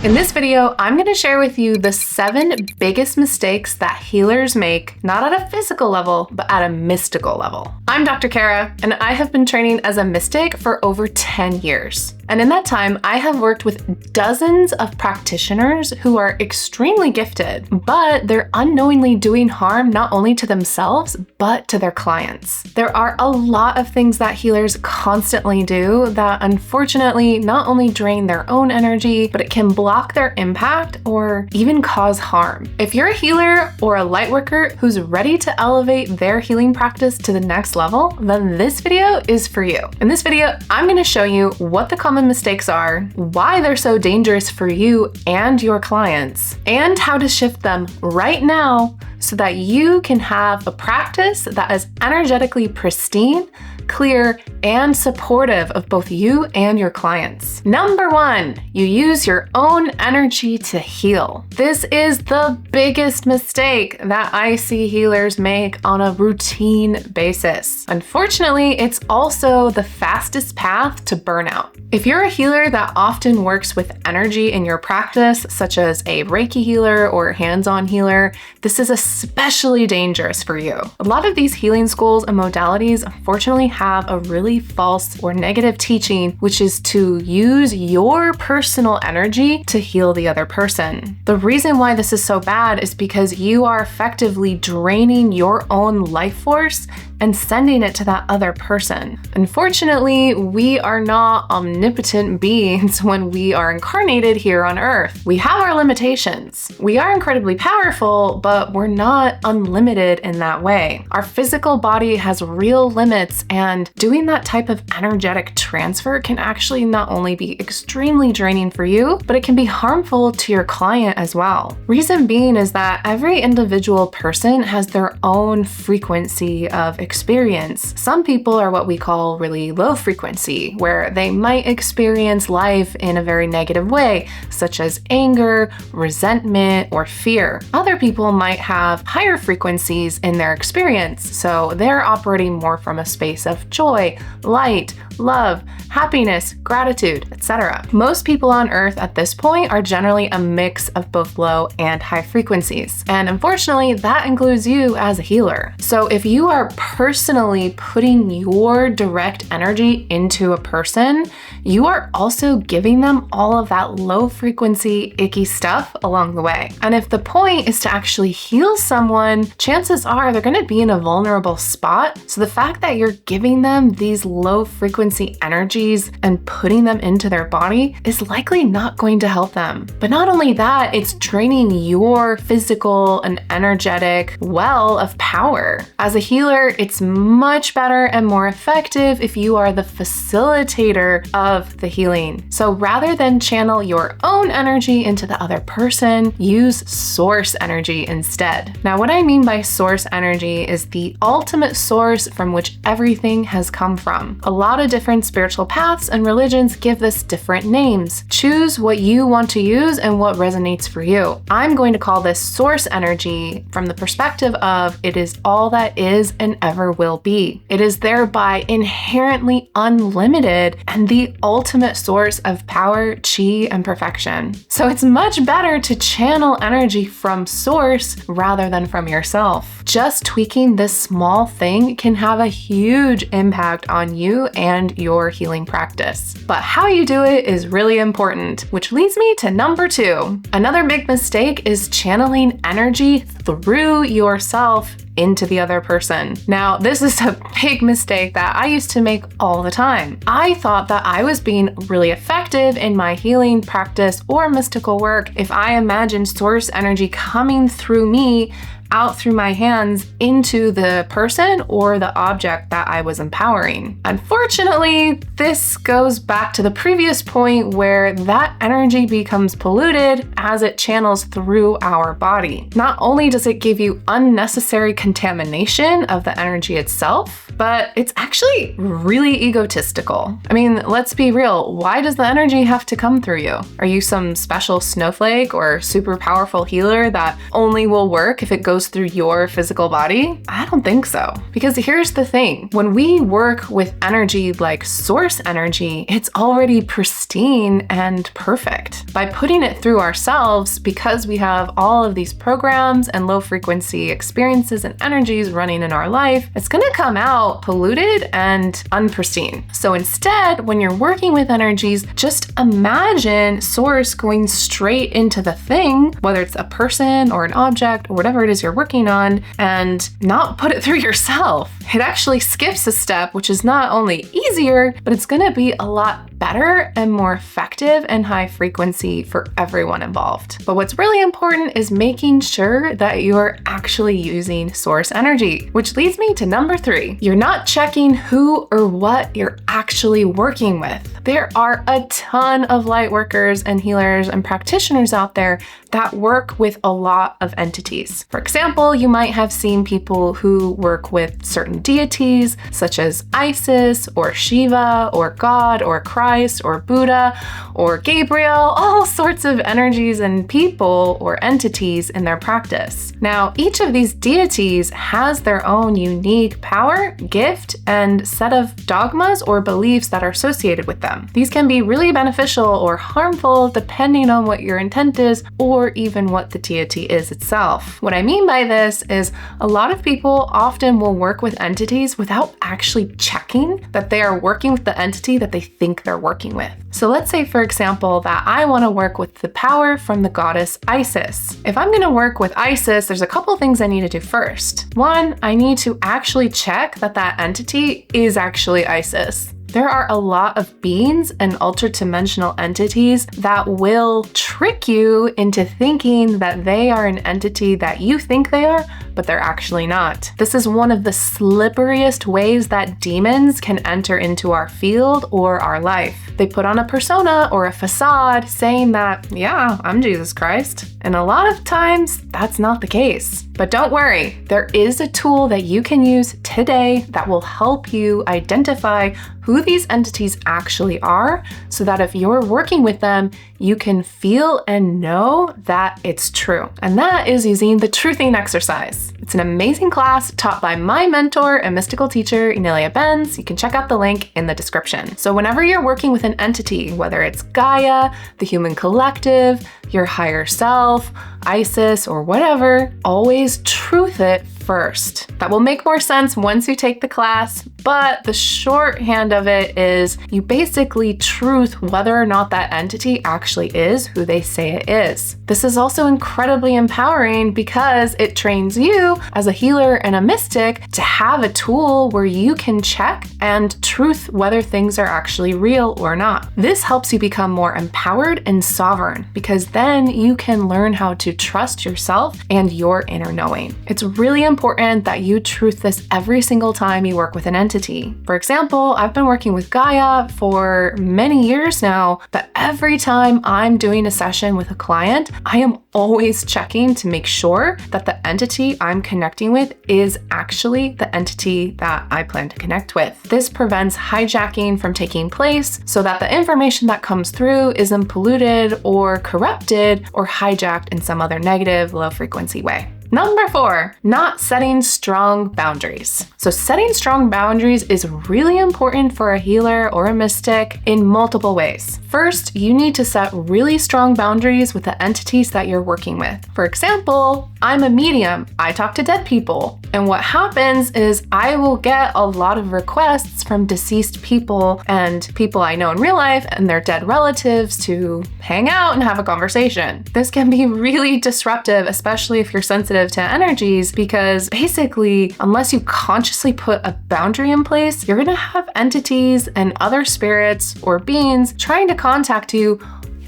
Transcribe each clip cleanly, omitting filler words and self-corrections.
In this video, I'm going to share with you the 7 biggest mistakes that healers make, not at a physical level, but at a mystical level. I'm Dr. Kara, and I have been training as a mystic for over 10 years. And in that time, I have worked with dozens of practitioners who are extremely gifted, but they're unknowingly doing harm not only to themselves, but to their clients. There are a lot of things that healers constantly do that unfortunately not only drain their own energy, but it can block their impact or even cause harm. If you're a healer or a lightworker who's ready to elevate their healing practice to the next level, then this video is for you. In this video, I'm going to show you what the common mistakes are, why they're so dangerous for you and your clients, and how to shift them right now so that you can have a practice that is energetically pristine, clear, and supportive of both you and your clients. Number 1, you use your own energy to heal. This is the biggest mistake that I see healers make on a routine basis. Unfortunately, it's also the fastest path to burnout. If you're a healer that often works with energy in your practice, such as a Reiki healer or hands-on healer, this is especially dangerous for you. A lot of these healing schools and modalities unfortunately have a really false or negative teaching, which is to use your personal energy to heal the other person. The reason why this is so bad is because you are effectively draining your own life force and sending it to that other person. Unfortunately, we are not omnipotent beings when we are incarnated here on Earth. We have our limitations. We are incredibly powerful, but we're not unlimited in that way. Our physical body has real limits, and doing that type of energetic transfer can actually not only be extremely draining for you, but it can be harmful to your client as well. Reason being is that every individual person has their own frequency of experience. Some people are what we call really low frequency, where they might experience life in a very negative way, such as anger, resentment, or fear. Other people might have higher frequencies in their experience, so they're operating more from a space of joy, light, love, happiness, gratitude, etc. Most people on Earth at this point are generally a mix of both low and high frequencies. And unfortunately, that includes you as a healer. So if you are personally putting your direct energy into a person, you are also giving them all of that low frequency, icky stuff along the way. And if the point is to actually heal someone, chances are they're going to be in a vulnerable spot. So the fact that you're giving them these low frequency energies and putting them into their body is likely not going to help them. But not only that, it's draining your physical and energetic well of power. As a healer, it's much better and more effective if you are the facilitator of the healing. So rather than channel your own energy into the other person, use source energy instead. Now, what I mean by source energy is the ultimate source from which everything has come from. A lot of different spiritual paths and religions give this different names. Choose what you want to use and what resonates for you. I'm going to call this source energy from the perspective of it is all that is and ever will be. It is thereby inherently unlimited and the ultimate source of power, chi, and perfection. So it's much better to channel energy from source rather than from yourself. Just tweaking this small thing can have a huge impact on you and your healing practice. But how you do it is really important, which leads me to number 2. Another big mistake is channeling energy through yourself into the other person. Now, this is a big mistake that I used to make all the time. I thought that I was being really effective in my healing practice or mystical work if I imagined source energy coming through me out through my hands into the person or the object that I was empowering. Unfortunately, this goes back to the previous point where that energy becomes polluted as it channels through our body. Not only does it give you unnecessary contamination of the energy itself, but it's actually really egotistical. I mean, let's be real. Why does the energy have to come through you? Are you some special snowflake or super powerful healer that only will work if it goes goes through your physical body? I don't think so. Because here's the thing, when we work with energy like source energy, it's already pristine and perfect. By putting it through ourselves, because we have all of these programs and low frequency experiences and energies running in our life, it's gonna come out polluted and unpristine. So instead, when you're working with energies, just imagine source going straight into the thing, whether it's a person or an object or whatever it is you're working on, and not put it through yourself. It actually skips a step, which is not only easier, but it's gonna be a lot better and more effective and high frequency for everyone involved. But what's really important is making sure that you're actually using source energy, which leads me to number 3. You're not checking who or what you're actually working with. There are a ton of light workers and healers and practitioners out there that work with a lot of entities. For example, you might have seen people who work with certain deities such as Isis or Shiva or God or Christ or Buddha or Gabriel, all sorts of energies and people or entities in their practice. Now, each of these deities has their own unique power, gift, and set of dogmas or beliefs that are associated with them. These can be really beneficial or harmful depending on what your intent is or even what the deity is itself. What I mean by this is a lot of people often will work with entities without actually checking that they are working with the entity that they think they're working with. So let's say, for example, that I want to work with the power from the goddess Isis. If I'm going to work with Isis, there's a couple things I need to do first. One, I need to actually check that that entity is actually Isis. There are a lot of beings and ultra-dimensional entities that will trick you into thinking that they are an entity that you think they are, but they're actually not. This is one of the slipperiest ways that demons can enter into our field or our life. They put on a persona or a facade saying that, yeah, I'm Jesus Christ. And a lot of times that's not the case. But don't worry, there is a tool that you can use today that will help you identify who these entities actually are, so that if you're working with them, you can feel and know that it's true. And that is using the truthing exercise. It's an amazing class taught by my mentor and mystical teacher, Enelia Benz. You can check out the link in the description. So whenever you're working with an entity, whether it's Gaia, the human collective, your higher self, Isis, or whatever, always truth it first. That will make more sense once you take the class, but the shorthand of it is you basically truth whether or not that entity actually is who they say it is. This is also incredibly empowering because it trains you as a healer and a mystic to have a tool where you can check and truth whether things are actually real or not. This helps you become more empowered and sovereign because then you can learn how to trust yourself and your inner knowing. It's really important that you truth this every single time you work with an entity. For example, I've been working with Gaia for many years now, but every time I'm doing a session with a client, I am always checking to make sure that the entity I'm connecting with is actually the entity that I plan to connect with. This prevents hijacking from taking place so that the information that comes through isn't polluted or corrupted or hijacked in some other negative, low frequency way. Number 4, not setting strong boundaries. So setting strong boundaries is really important for a healer or a mystic in multiple ways. First, you need to set really strong boundaries with the entities that you're working with. For example, I'm a medium. I talk to dead people. And what happens is I will get a lot of requests from deceased people and people I know in real life and their dead relatives to hang out and have a conversation. This can be really disruptive, especially if you're sensitive to energies, because basically, unless you consciously put a boundary in place, you're gonna have entities and other spirits or beings trying to contact you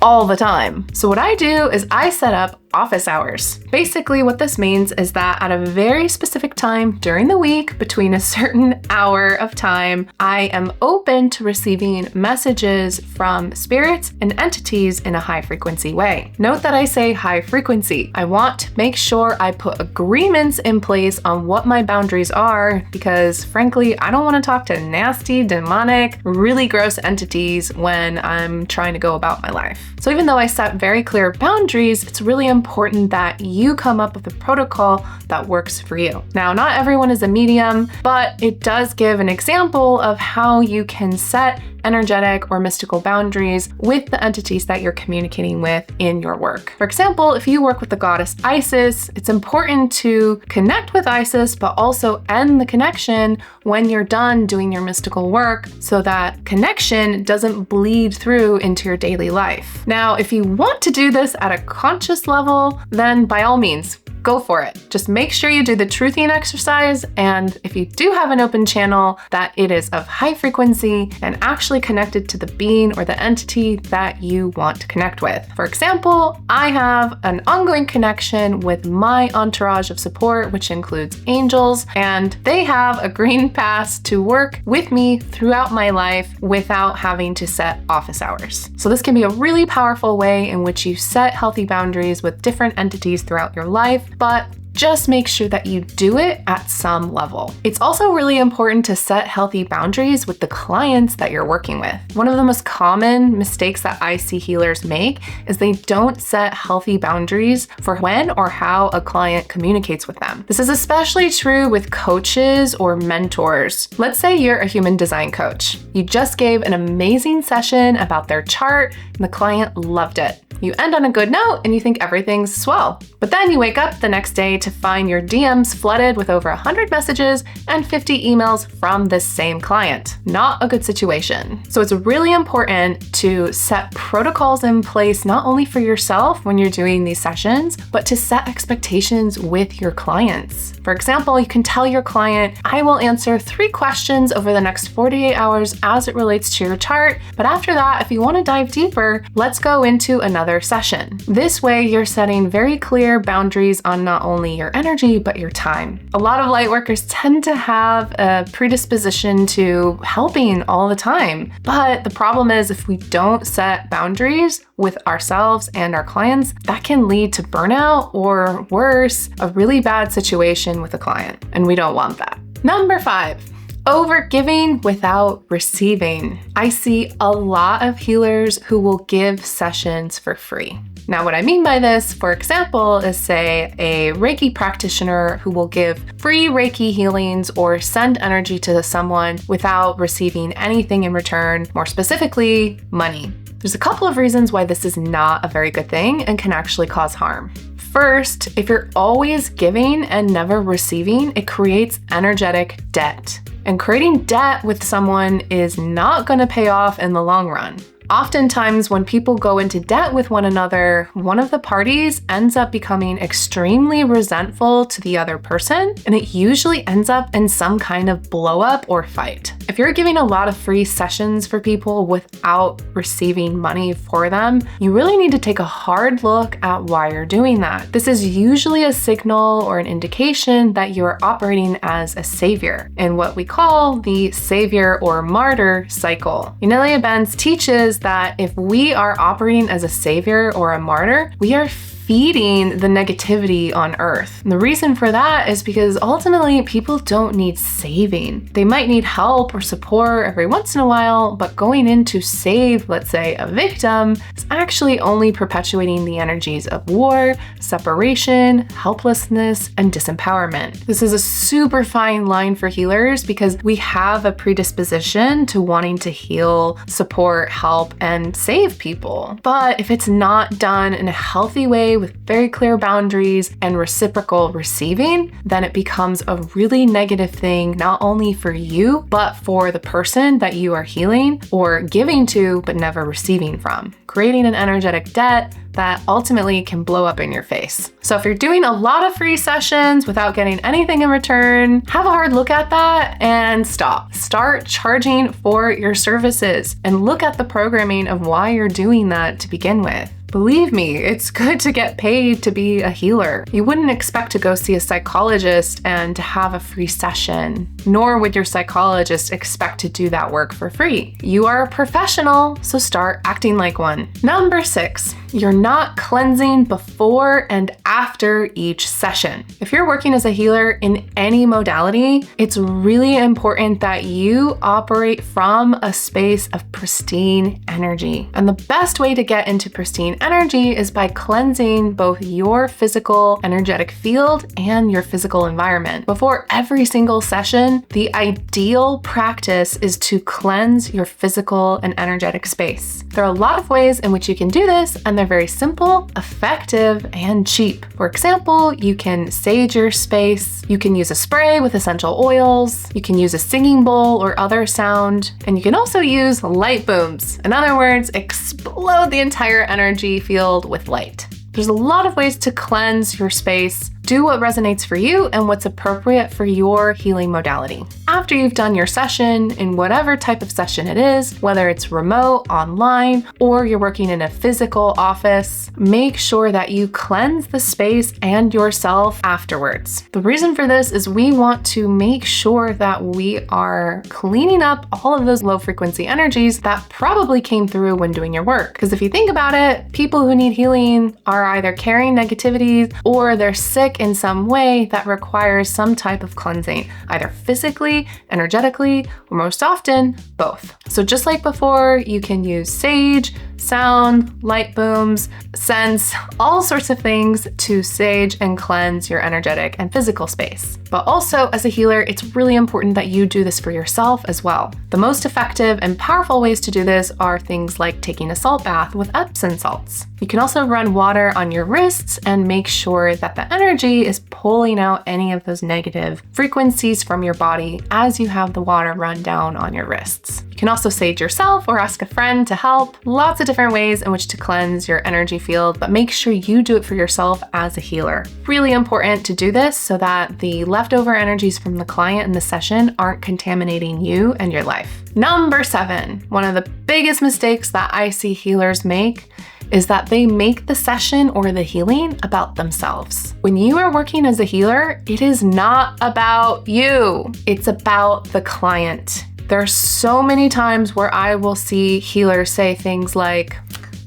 all the time. So what I do is I set up office hours. Basically, what this means is that at a very specific time during the week, between a certain hour of time, I am open to receiving messages from spirits and entities in a high frequency way. Note that I say high frequency. I want to make sure I put agreements in place on what my boundaries are because, frankly, I don't want to talk to nasty, demonic, really gross entities when I'm trying to go about my life. So even though I set very clear boundaries, it's really important important that you come up with a protocol that works for you. Now, not everyone is a medium, but it does give an example of how you can set energetic or mystical boundaries with the entities that you're communicating with in your work. For example, if you work with the goddess Isis, it's important to connect with Isis, but also end the connection when you're done doing your mystical work so that connection doesn't bleed through into your daily life. Now, if you want to do this at a conscious level, then by all means, go for it. Just make sure you do the truthing exercise, and if you do have an open channel, that it is of high frequency and actually connected to the being or the entity that you want to connect with. For example, I have an ongoing connection with my entourage of support, which includes angels, and they have a green pass to work with me throughout my life without having to set office hours. So this can be a really powerful way in which you set healthy boundaries with different entities throughout your life, but just make sure that you do it at some level. It's also really important to set healthy boundaries with the clients that you're working with. One of the most common mistakes that I see healers make is they don't set healthy boundaries for when or how a client communicates with them. This is especially true with coaches or mentors. Let's say you're a human design coach. You just gave an amazing session about their chart and the client loved it. You end on a good note and you think everything's swell. But then you wake up the next day to find your DMs flooded with over 100 messages and 50 emails from this same client. Not a good situation. So it's really important to set protocols in place, not only for yourself when you're doing these sessions, but to set expectations with your clients. For example, you can tell your client, I will answer 3 questions over the next 48 hours as it relates to your chart, but after that, if you want to dive deeper, let's go into another session. This way, you're setting very clear boundaries on not only your energy, but your time. A lot of light workers tend to have a predisposition to helping all the time. But the problem is if we don't set boundaries with ourselves and our clients, that can lead to burnout or worse, a really bad situation with a client. And we don't want that. Number 5. Overgiving without receiving. I see a lot of healers who will give sessions for free. Now, what I mean by this, for example, is say a Reiki practitioner who will give free Reiki healings or send energy to someone without receiving anything in return, more specifically, money. There's a couple of reasons why this is not a very good thing and can actually cause harm. First, if you're always giving and never receiving, it creates energetic debt. And creating debt with someone is not going to pay off in the long run. Oftentimes, when people go into debt with one another, one of the parties ends up becoming extremely resentful to the other person, and it usually ends up in some kind of blow up or fight. If you're giving a lot of free sessions for people without receiving money for them, you really need to take a hard look at why you're doing that. This is usually a signal or an indication that you're operating as a savior in what we call the savior or martyr cycle. Yunelia Benz teaches that if we are operating as a savior or a martyr, we are feeding the negativity on earth. And the reason for that is because ultimately people don't need saving. They might need help or support every once in a while, but going in to save, let's say, a victim is actually only perpetuating the energies of war, separation, helplessness, and disempowerment. This is a super fine line for healers because we have a predisposition to wanting to heal, support, help, and save people. But if it's not done in a healthy way with very clear boundaries and reciprocal receiving, then it becomes a really negative thing, not only for you, but for the person that you are healing or giving to, but never receiving from, creating an energetic debt that ultimately can blow up in your face. So if you're doing a lot of free sessions without getting anything in return, have a hard look at that and stop. Start charging for your services and look at the programming of why you're doing that to begin with. Believe me, it's good to get paid to be a healer. You wouldn't expect to go see a psychologist and to have a free session, nor would your psychologist expect to do that work for free. You are a professional, so start acting like one. Number 6. You're not cleansing before and after each session. If you're working as a healer in any modality, it's really important that you operate from a space of pristine energy. And the best way to get into pristine energy is by cleansing both your physical energetic field and your physical environment. Before every single session, the ideal practice is to cleanse your physical and energetic space. There are a lot of ways in which you can do this, and they're very simple, effective, and cheap. For example, you can sage your space, you can use a spray with essential oils, you can use a singing bowl or other sound, and you can also use light booms. In other words, explode the entire energy field with light. There's a lot of ways to cleanse your space. Do what resonates for you and what's appropriate for your healing modality. After you've done your session, in whatever type of session it is, whether it's remote, online, or you're working in a physical office, make sure that you cleanse the space and yourself afterwards. The reason for this is we want to make sure that we are cleaning up all of those low frequency energies that probably came through when doing your work. Because if you think about it, people who need healing are either carrying negativities or they're sick in some way that requires some type of cleansing, either physically, energetically, or most often, both. So just like before, you can use sage, sound, light booms, scents, all sorts of things to sage and cleanse your energetic and physical space. But also, as a healer, it's really important that you do this for yourself as well. The most effective and powerful ways to do this are things like taking a salt bath with Epsom salts. You can also run water on your wrists and make sure that the energy is pulling out any of those negative frequencies from your body as you have the water run down on your wrists. You can also sage yourself or ask a friend to help. Lots of different ways in which to cleanse your energy field, but make sure you do it for yourself as a healer. Really important to do this so that the leftover energies from the client in the session aren't contaminating you and your life. Number 7, one of the biggest mistakes that I see healers make is that they make the session or the healing about themselves. When you are working as a healer, it is not about you. It's about the client. There are so many times where I will see healers say things like,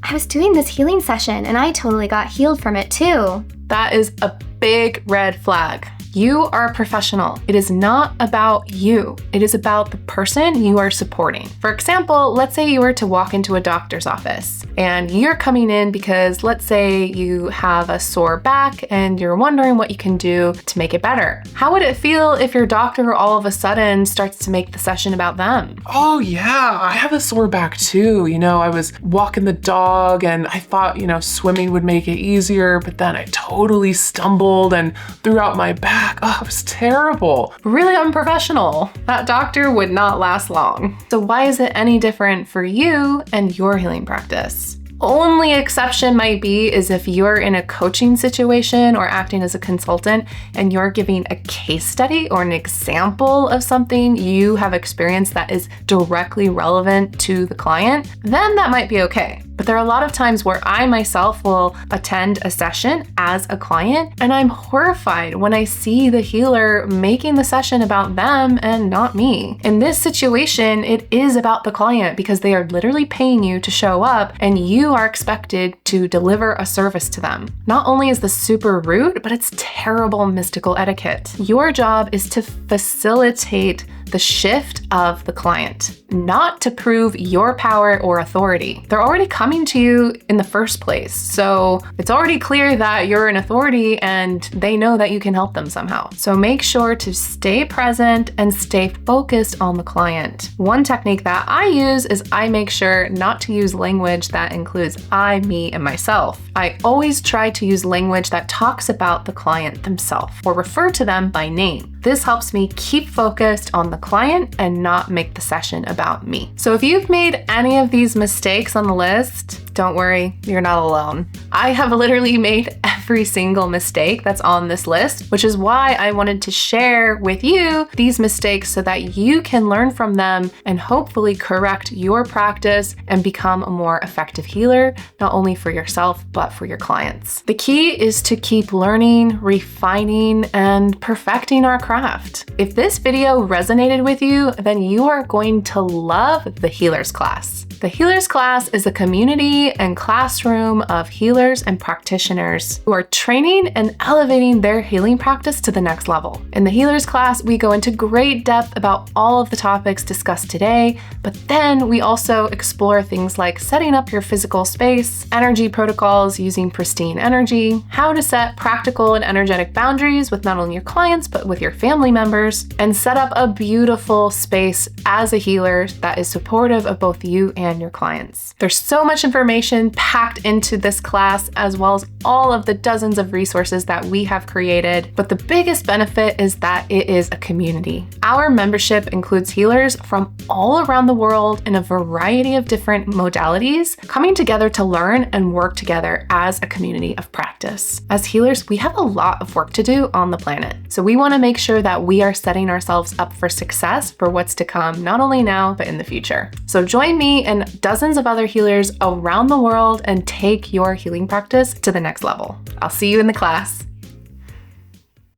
I was doing this healing session and I totally got healed from it too. That is a big red flag. You are a professional. It is not about you. It is about the person you are supporting. For example, let's say you were to walk into a doctor's office and you're coming in because let's say you have a sore back and you're wondering what you can do to make it better. How would it feel if your doctor all of a sudden starts to make the session about them? Oh yeah, I have a sore back too. I was walking the dog and I thought, swimming would make it easier, but then I totally stumbled and threw out my back. Oh, it was terrible. Really unprofessional. That doctor would not last long. So why is it any different for you and your healing practice? Only exception might be is if you're in a coaching situation or acting as a consultant and you're giving a case study or an example of something you have experienced that is directly relevant to the client, then that might be okay. But there are a lot of times where I myself will attend a session as a client and I'm horrified when I see the healer making the session about them and not me. In this situation, it is about the client because they are literally paying you to show up and you are expected to deliver a service to them. Not only is this super rude, but it's terrible mystical etiquette. Your job is to facilitate the shift of the client, not to prove your power or authority. They're already coming to you in the first place. So it's already clear that you're an authority and they know that you can help them somehow. So make sure to stay present and stay focused on the client. One technique that I use is I make sure not to use language that includes I, me, and myself. I always try to use language that talks about the client themselves or refer to them by name. This helps me keep focused on the client and not make the session about me. So if you've made any of these mistakes on the list, don't worry, you're not alone. I have literally made every single mistake that's on this list, which is why I wanted to share with you these mistakes so that you can learn from them and hopefully correct your practice and become a more effective healer, not only for yourself, but for your clients. The key is to keep learning, refining, and perfecting our craft. If this video resonated with you, then you are going to love the Healers class. The Healers class is a community and classroom of healers and practitioners who are training and elevating their healing practice to the next level. In the Healers class, we go into great depth about all of the topics discussed today, but then we also explore things like setting up your physical space, energy protocols using pristine energy, how to set practical and energetic boundaries with not only your clients, but with your family members, and set up a beautiful space as a healer that is supportive of both you and your clients. There's so much information packed into this class, as well as all of the dozens of resources that we have created. But the biggest benefit is that it is a community. Our membership includes healers from all around the world in a variety of different modalities, coming together to learn and work together as a community of practice. As healers, we have a lot of work to do on the planet. So we want to make sure that we are setting ourselves up for success for what's to come, not only now, but in the future. So join me and dozens of other healers around the world and take your healing practice to the next level. I'll see you in the class.